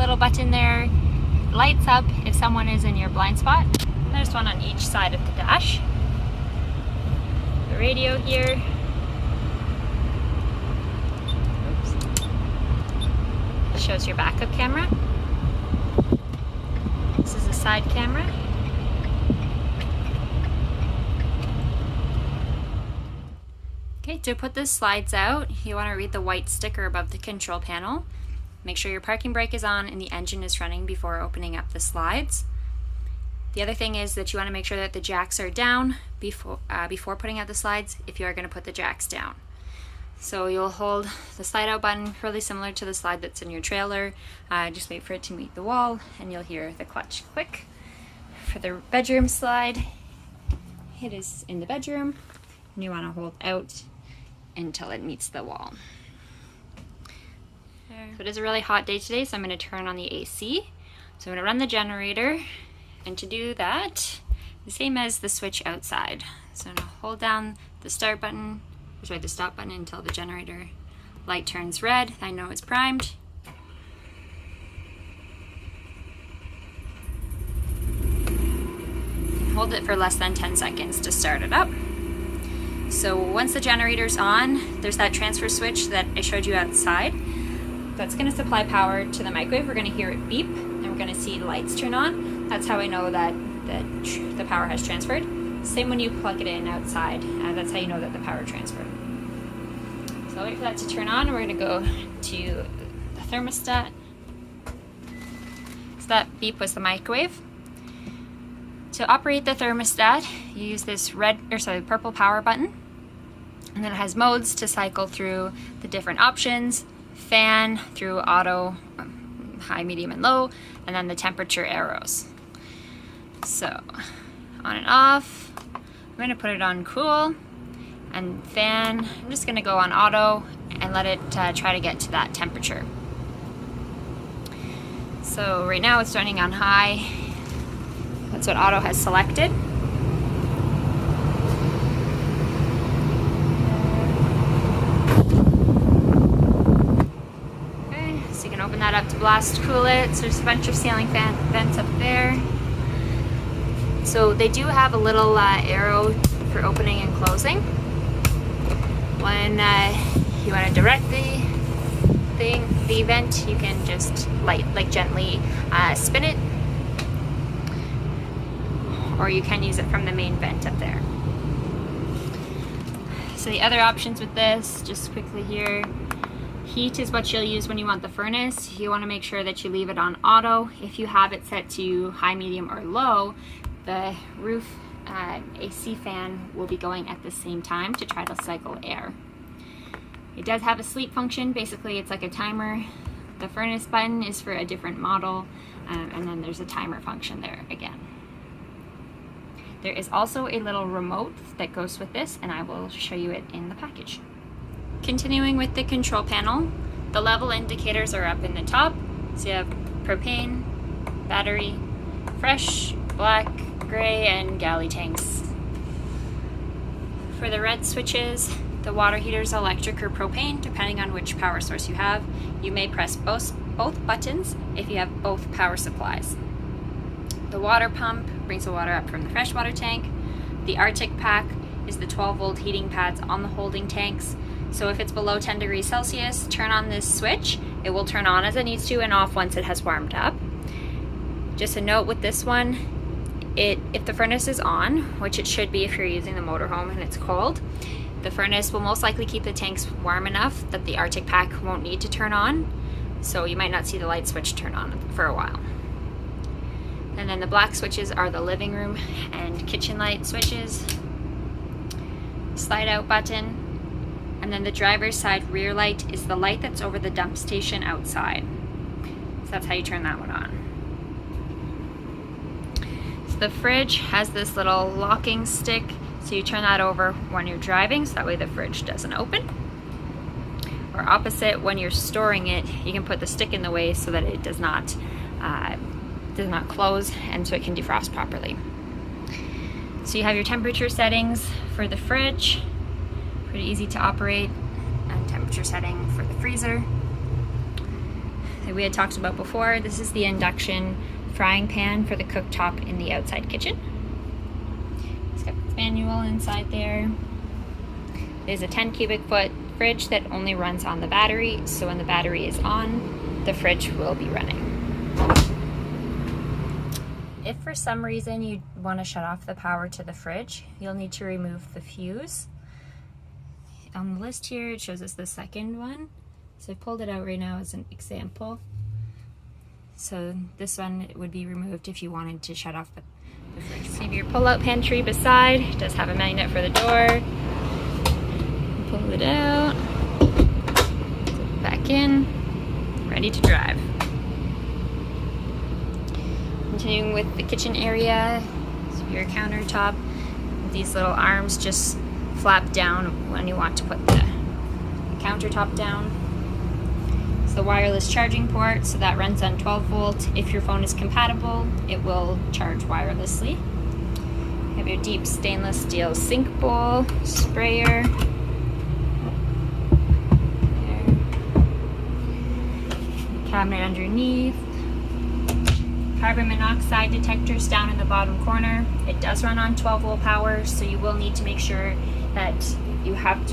little button there lights up if someone is in your blind spot. There's one on each side of the dash. The radio here. Oops. Shows your backup camera. This is a side camera. Okay, to put the slides out, you want to read the white sticker above the control panel. Make sure your parking brake is on and the engine is running before opening up the slides. The other thing is that you want to make sure that the jacks are down before putting out the slides if you are going to put the jacks down. So you'll hold the slide out button really similar to the slide that's in your trailer. Just wait for it to meet the wall and you'll hear the clutch click. For the bedroom slide, it is in the bedroom and you want to hold out until it meets the wall. So it is a really hot day today, so I'm going to turn on the AC. So I'm going to run the generator, and to do that, the same as the switch outside. So I'm going to hold down the start button, or sorry, the stop button until the generator light turns red. I know it's primed. Hold it for less than 10 seconds to start it up. So once the generator's on, there's that transfer switch that I showed you outside. That's going to supply power to the microwave. We're going to hear it beep, and we're going to see lights turn on. That's how I know that the power has transferred. Same when you plug it in outside. That's how you know that the power transferred. So I'll wait for that to turn on. We're going to go to the thermostat. So that beep was the microwave. To operate the thermostat, you use this purple power button, and then it has modes to cycle through the different options. Fan through auto, high, medium, and low, and then the temperature arrows. So on and off, I'm going to put it on cool, and fan, I'm just going to go on auto and let it try to get to that temperature. So right now it's running on high. That's what auto has selected. Open that up to blast cool it. So there's a bunch of ceiling vents up there. So they do have a little arrow for opening and closing. When you want to direct the vent, you can just gently spin it, or you can use it from the main vent up there. So the other options with this, just quickly here. Heat is what you'll use when you want the furnace. You want to make sure that you leave it on auto. If you have it set to high, medium, or low, the roof AC fan will be going at the same time to try to cycle air. It does have a sleep function. Basically, it's like a timer. The furnace button is for a different model, and then there's a timer function there again. There is also a little remote that goes with this, and I will show you it in the package. Continuing with the control panel, the level indicators are up in the top. So you have propane, battery, fresh, black, gray, and galley tanks. For the red switches, the water heater's electric or propane, depending on which power source you have. You may press both buttons if you have both power supplies. The water pump brings the water up from the freshwater tank. The Arctic pack is the 12-volt heating pads on the holding tanks. So if it's below 10 degrees Celsius, turn on this switch. It will turn on as it needs to and off once it has warmed up. Just a note with this one, if the furnace is on, which it should be if you're using the motorhome and it's cold, the furnace will most likely keep the tanks warm enough that the Arctic pack won't need to turn on. So you might not see the light switch turn on for a while. And then the black switches are the living room and kitchen light switches. Slide out button. And then the driver's side rear light is the light that's over the dump station outside. So that's how you turn that one on. So the fridge has this little locking stick, so you turn that over when you're driving, so that way the fridge doesn't open. Or opposite, when you're storing it, you can put the stick in the way so that it does not close, and so it can defrost properly. So you have your temperature settings for the fridge. Pretty easy to operate, and temperature setting for the freezer. that we had talked about before. This is the induction frying pan for the cooktop in the outside kitchen. It's got the manual inside there. There's a 10 cubic foot fridge that only runs on the battery, so when the battery is on, the fridge will be running. If for some reason you want to shut off the power to the fridge, you'll need to remove the fuse. On the list here, it shows us the second one. So I pulled it out right now as an example. So this one would be removed if you wanted to shut off the fridge. So your pull-out pantry beside. It does have a magnet for the door. Pull it out. Back in. Ready to drive. Continuing with the kitchen area, so your countertop. These little arms just flap down when you want to put the countertop down. It's the wireless charging port, so that runs on 12 volt. If your phone is compatible, it will charge wirelessly. You have your deep stainless steel sink bowl, sprayer. There. Cabinet underneath. Carbon monoxide detectors down in the bottom corner. It does run on 12 volt power, so you will need to make sure that you have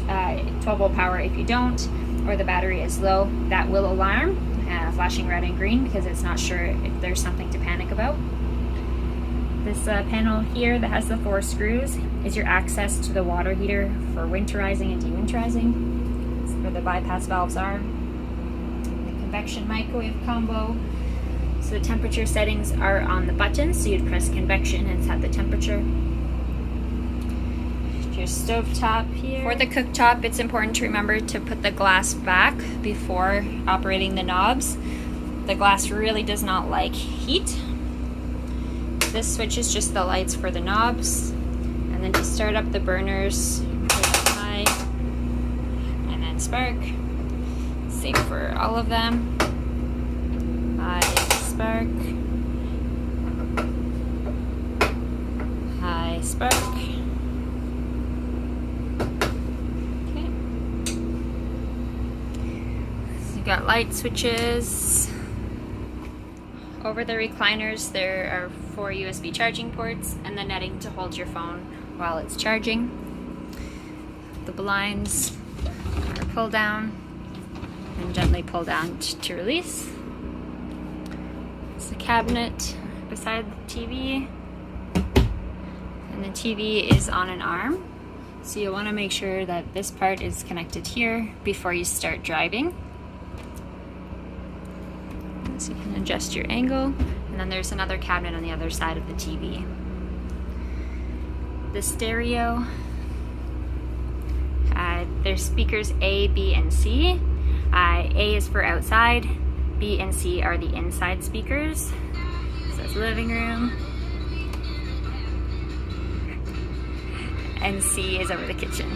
12 volt power. If you don't, or the battery is low, that will alarm, flashing red and green, because it's not sure if there's something to panic about. This panel here that has the 4 screws is your access to the water heater for winterizing and dewinterizing. That's where the bypass valves are. The convection microwave combo. So the temperature settings are on the button, so you'd press convection and set the temperature. Your stove top here. For the cooktop, it's important to remember to put the glass back before operating the knobs. The glass really does not like heat. This switch is just the lights for the knobs. And then to start up the burners, high and then spark. Same for all of them. High, spark. High, spark. You've got light switches. Over the recliners there are 4 USB charging ports and the netting to hold your phone while it's charging. The blinds are pull down and gently pull down to release. It's the cabinet beside the TV, and the TV is on an arm, so you'll want to make sure that this part is connected here before you start driving. So you can adjust your angle, and then there's another cabinet on the other side of the TV. The stereo, there's speakers A, B, and C. A is for outside, B and C are the inside speakers. So that's living room. And C is over the kitchen.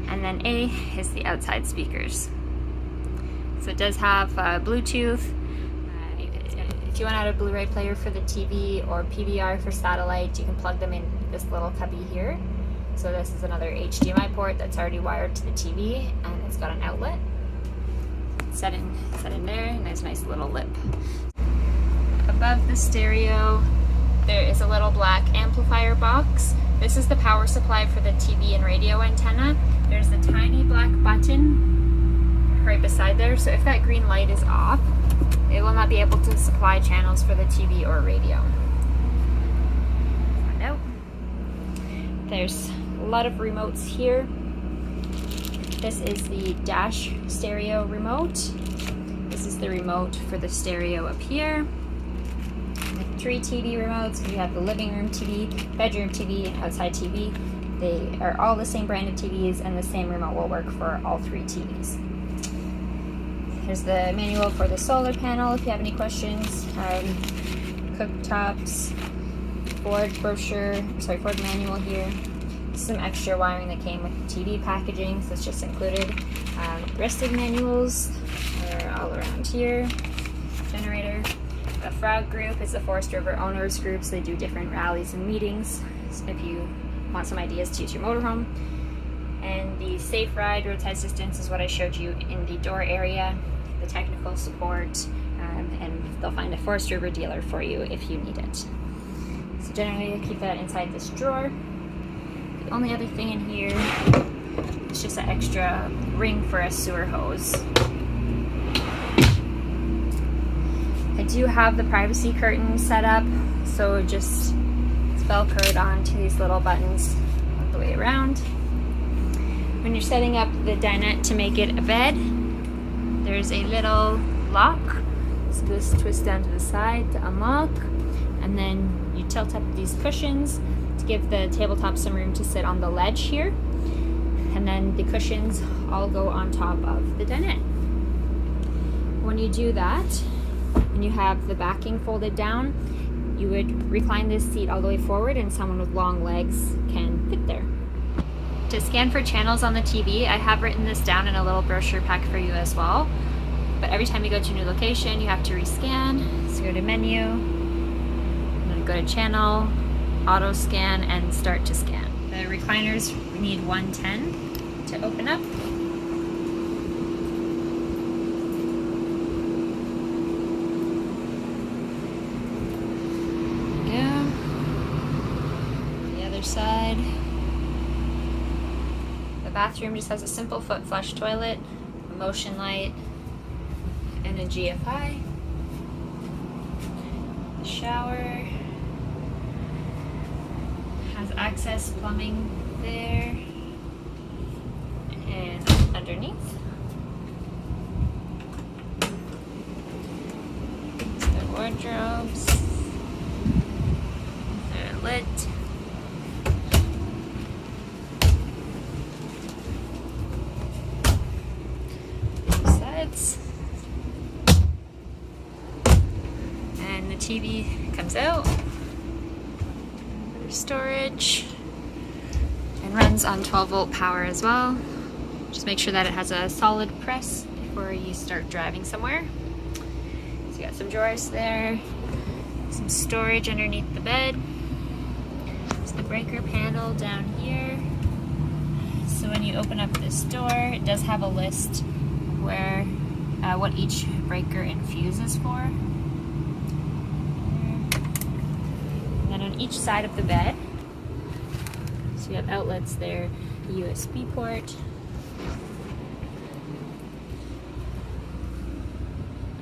And then A is the outside speakers. So it does have Bluetooth. If you want to add a Blu-ray player for the TV or PVR for satellite, you can plug them in this little cubby here. So this is another HDMI port that's already wired to the TV, and it's got an outlet. Set in there, and there's a nice little lip. Above the stereo, there is a little black amplifier box. This is the power supply for the TV and radio antenna. There's a tiny black button right beside there, so if that green light is off, it will not be able to supply channels for the TV or radio. Find out. There's a lot of remotes here. This is the dash stereo remote. This is the remote for the stereo up here. With 3 TV remotes. We have the living room TV, bedroom TV, and outside TV. They are all the same brand of TVs, and the same remote will work for all 3 TVs. Here's the manual for the solar panel if you have any questions. Cooktops, Ford manual here. Some extra wiring that came with the TV packaging, so it's just included. Rest of the manuals are all around here. Generator. The Frog group is the Forest River Owners group, so they do different rallies and meetings. if you want some ideas to use your motorhome. And the safe ride roadside assistance is what I showed you in the door area, the technical support, and they'll find a Forest River dealer for you if you need it. So generally I keep that inside this drawer. The only other thing in here is just an extra ring for a sewer hose. I do have the privacy curtain set up, so just it's velcroed onto these little buttons all the way around. When you're setting up the dinette to make it a bed, there's a little lock. So this twists down to the side to unlock, and then you tilt up these cushions to give the tabletop some room to sit on the ledge here. And then the cushions all go on top of the dinette. When you do that, and you have the backing folded down, you would recline this seat all the way forward and someone with long legs can fit there. To scan for channels on the TV, I have written this down in a little brochure pack for you as well. But every time you go to a new location, you have to rescan. So go to menu, and then go to channel, auto scan, and start to scan. The recliners need 110 to open up. Side. The bathroom just has a simple foot flush toilet, a motion light, and a GFI. The shower has access plumbing there and underneath. The wardrobes, they're lit. And the TV comes out for storage and runs on 12-volt power as well. Just make sure that it has a solid press before you start driving somewhere. So you got some drawers there, some storage underneath the bed. There's the breaker panel down here. So when you open up this door, it does have a list where what each breaker infuses for. And then on each side of the bed, so you have outlets there, the USB port,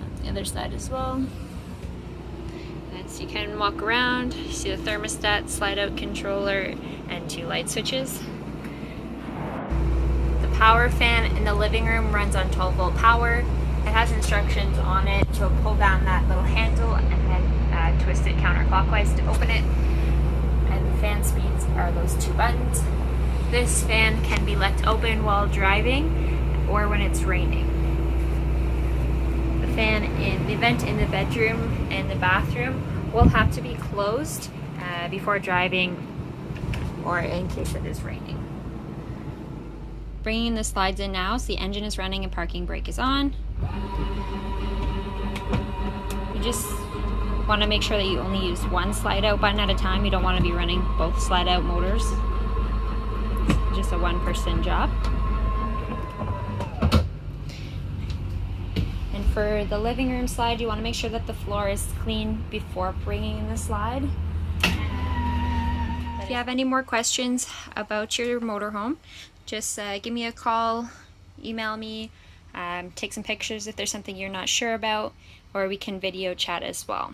on the other side as well. And so you can walk around, you see the thermostat, slide out controller, and 2 light switches. The power fan in the living room runs on 12-volt power. It has instructions on it to pull down that little handle and then twist it counterclockwise to open it. And the fan speeds are those 2 buttons. This fan can be left open while driving or when it's raining. The fan in the vent in the bedroom and the bathroom will have to be closed before driving or in case it is raining. Bringing the slides in now, so the engine is running and parking brake is on. You just want to make sure that you only use one slide out button at a time. You don't want to be running both slide out motors. It's just a one-person job. And for the living room slide, you want to make sure that the floor is clean before bringing in the slide. If you have any more questions about your motorhome, just give me a call, email me, take some pictures if there's something you're not sure about, or we can video chat as well.